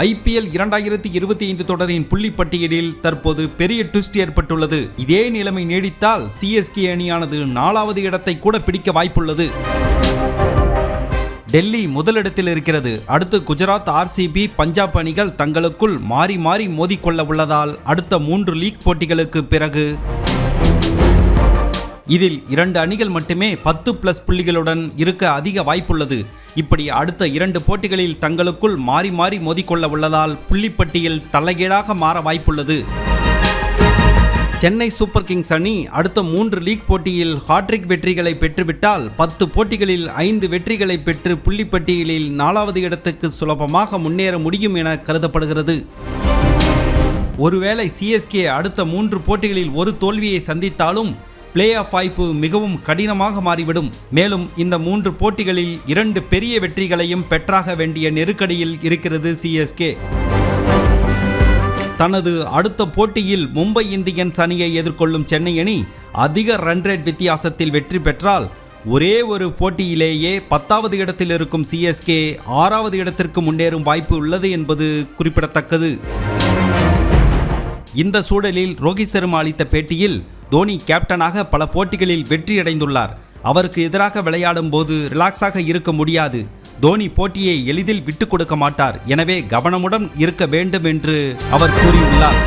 IPL 2025 தொடரின் புள்ளி பட்டியலில் தற்போது பெரிய ட்விஸ்ட் ஏற்பட்டுள்ளது. இதே நிலைமை நீடித்தால் CSK அணியானது 4வது இடத்தை கூட பிடிக்க வாய்ப்புள்ளது. டெல்லி முதலிடத்தில் இருக்கிறது. அடுத்து குஜராத், RCB, பஞ்சாப் அணிகள் தங்களுக்குள் மாறி மாறி மோதிக்கொள்ள உள்ளதால் அடுத்த 3 லீக் போட்டிகளுக்கு பிறகு இதில் 2 அணிகள் மட்டுமே 10+ புள்ளிகளுடன் இருக்க அதிக வாய்ப்புள்ளது. இப்படி அடுத்த 2 போட்டிகளில் தங்களுக்குள் மாறி மாறி மோதிக்கொள்ள உள்ளதால் புள்ளிப்பட்டியல் தலைகீழாக மாற வாய்ப்புள்ளது. சென்னை சூப்பர் கிங்ஸ் அணி அடுத்த 3 லீக் போட்டியில் ஹாட்ரிக் வெற்றிகளை பெற்றுவிட்டால் 10 போட்டிகளில் 5 வெற்றிகளை பெற்று புள்ளிப்பட்டியலில் 4வது இடத்துக்கு சுலபமாக முன்னேற முடியும் என கருதப்படுகிறது. ஒருவேளை CSK அடுத்த 3 போட்டிகளில் ஒரு தோல்வியை சந்தித்தாலும் பிளே ஆஃப் வாய்ப்பு மிகவும் கடினமாக மாறிவிடும். மேலும் இந்த 3 போட்டிகளில் 2 பெரிய வெற்றிகளையும் பெற்றாக வேண்டிய நெருக்கடியில் இருக்கிறது CSK. தனது அடுத்த போட்டியில் மும்பை இந்தியன்ஸ் அணியை எதிர்கொள்ளும் சென்னை அணி அதிக ரன் ரேட் வித்தியாசத்தில் வெற்றி பெற்றால் ஒரே ஒரு போட்டியிலேயே 10வது இடத்தில் இருக்கும் CSK 6வது இடத்திற்கு முன்னேறும் வாய்ப்பு உள்ளது என்பது குறிப்பிடத்தக்கது. இந்த சூழலில் ரோஹித் சர்மா அளித்த பேட்டியில் தோனி கேப்டனாக பல போட்டிகளில் வெற்றியடைந்துள்ளார். அவருக்கு எதிராக விளையாடும் போது ரிலாக்ஸாக இருக்க முடியாது. தோனி போட்டியை எளிதில் விட்டு கொடுக்க மாட்டார். எனவே கவனமுடன் இருக்க வேண்டும் என்று அவர் கூறியுள்ளார்.